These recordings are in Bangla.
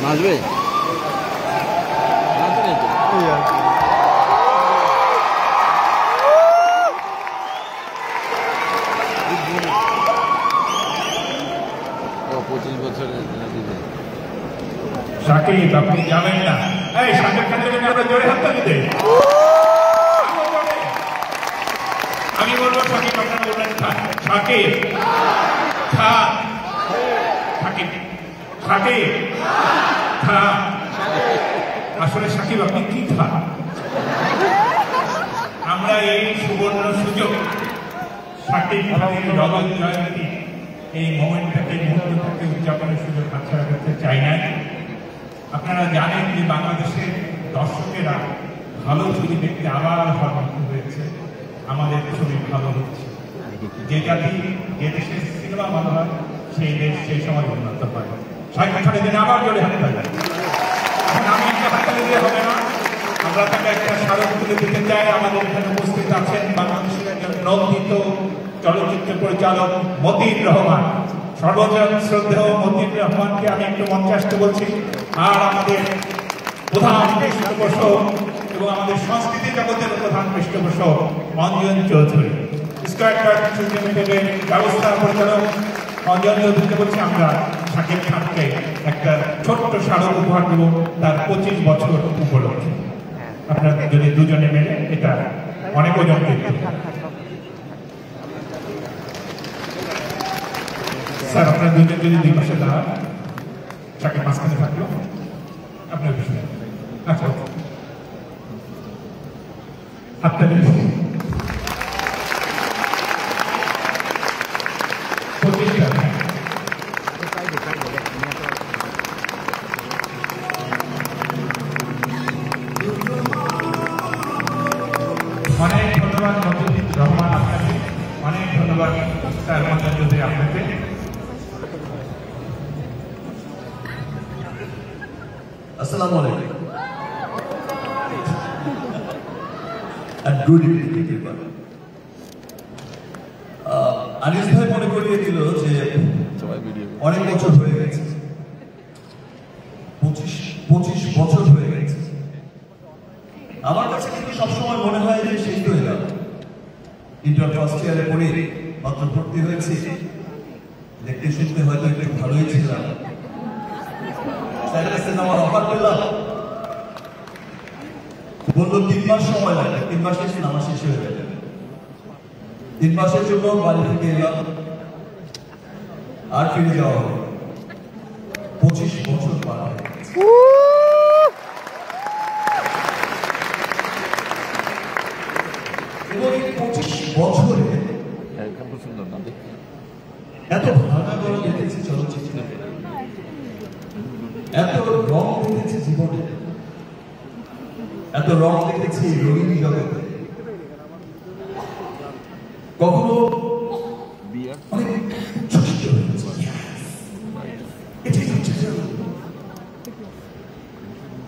নাচবে শাকিব, আপনি যাবেন না। এই শাকিব খানের জন্য আমরা জোরে হাততালি দিই। আমি বলবো শাকিব, আপনারা বলবেন শাকিব খান, শাকিব শাকিব খান। আসলে শাকিব আপনি কি খান? আমরা এই সুবর্ণ সুযোগ শাকিব খানের রজত জয়ন্তী এই মোমেন্টটাকে মুহূর্তটাকে উদযাপনের সুযোগ হাতছাড়া করতে চাই না। আপনারা জানেন যে বাংলাদেশের দর্শকেরা ভালো ছবি দেখতে আবার ভাবান্ত হয়েছে। আমাদের ছবি ভালো হচ্ছে। যে জাতি যে দেশের সিনেমা ভালো হয় সেই দেশ সেই সময় উন্নত হয়। শাকিব খানের দিনে আবার জোরে হাত তালি। এখন আমি একটা হাততালি দিয়ে হবে না, আমরা তাকে একটা স্মারক তুলে দিতে চাই। আমাদের এখানে উপস্থিত আছেন বাংলাদেশের একজন নন্দিত চলচ্চিত্র পরিচালক মতিন রহমান। সর্বজন শ্রদ্ধেয় মতিন রহমানকে আমি একটু মঞ্চে আসতে বলছি। আর আমাদের প্রধান পৃষ্ঠপোষক এবং আমাদের সংস্কৃতি জগতের প্রধান পৃষ্ঠপোষক অঞ্জন চৌধুরী, স্কয়ার প্রোডাকশন লিমিটেডের ব্যবস্থা পরিচালক অঞ্জন চৌধুরীকে বলছি আমরা শাকিব খানকে একটা ছোট্ট স্মারক উপহার দেব তার 25 বছর উপলক্ষে। আপনারা যদি দুজনে মিলে এটা অনেক ওজন দেখতে। স্যার আপনার দুজন যদি দুই পাশে দাঁড়ান, শাকিব মাঝখানে থাকলো আপনার পিছনে। আচ্ছা আপনাদের অনেক ধন্যবাদ মতিন রহমান আপনাকে, অনেক ধন্যবাদ স্যার অঞ্জন চৌধুরী আপনাকে। আসসালামু আলাইকুম। Good evening. আনিস ভাই মনে করিয়ে দিল যে অনেক বছর হয়ে গেছে, 25 বছর হয়ে গেছে। আমার কাছে কিন্তু সবসময় মনে হয় যে সেই তো এলাম ইন্টার ফার্স্ট ইয়ারে পড়ে মাত্র ভর্তি হয়েছি। দেখতে শুনতে হয়তো একটু ভালোই ছিলাম। আমার অফার পেলাম, বললো 3 মাস সময় লাগে, 3 মাসে সিনেমা শেষ হয়ে যাবে। 3 মাসের জন্য বাড়ি থেকে এলাম, আর ফিরে যাওয়া হবে। 25 বছর পার হয়ে গেছে। এবং এই 25 বছরে এত ভাঙা গড়া দেখেছি চলচ্চিত্রে, এত রং দেখেছি জীবনে, এত রং দেখেছি রঙিন জগতে। কখনো অনেক উচ্ছ্বসিত হয়েছে,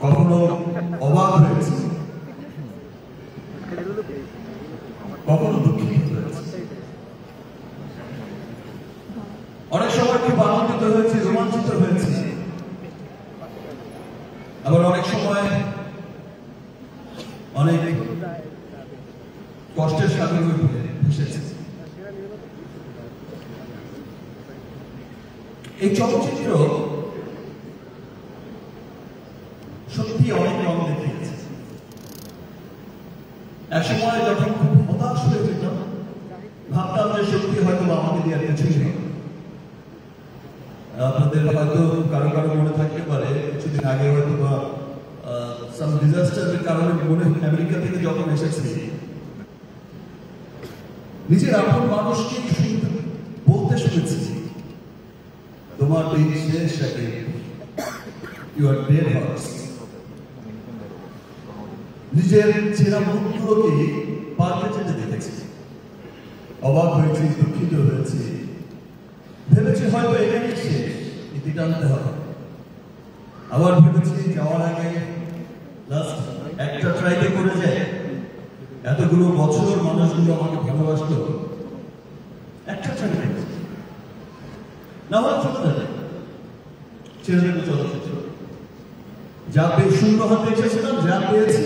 কখনো অবাক হয়েছে, কখনো দুঃখিত হয়েছে, অনেক সময় খুব আনন্দিত হয়েছে, রোমাঞ্চিত হয়েছে, আবার অনেক সময় অনেক কষ্টের সাথে ভেসেছে। এই চলচ্চিত্র সত্যি অনেক রং দেখিয়েছে। এক সময় যখন খুব হতাশ হয়ে যেতাম, ভাবতাম যে সত্যি হয়তো আমাকে দিয়ে কিছুই নেই। আপনাদের হয়তো কারো কারো মনে থাকতে পারে কিছুদিন আগে হয়তো বা সাম ডিজাস্টারের কারণে মনে আমেরিকা থেকে যখন এসেছি, নিজের আপন মানুষকে বলতে শুনেছি তোমার দিন শেষ, ইউ আর ডেড হর্স। নিজের চেনা বন্ধুগুলোকে পার্কে যেতে দেখেছি, অবাক হয়েছি, দুঃখিত হয়েছি, ভেবেছি হয়তো এখানেই শেষ, ইতি টানতে হবে। আবার ভেবেছি যাওয়ার আগে লাস্ট একটা ট্রাইতে করে যায়, এতগুলো বছর মানুষগুলো আমাকে ভালোবাসলো, একটা ট্রাই না হলে চলে যাবে, ছেড়ে দেবে চলচ্চিত্র। যা পেয়ে শূন্য হাতে এসেছিলাম, যা পেয়েছি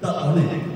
তা অনেক।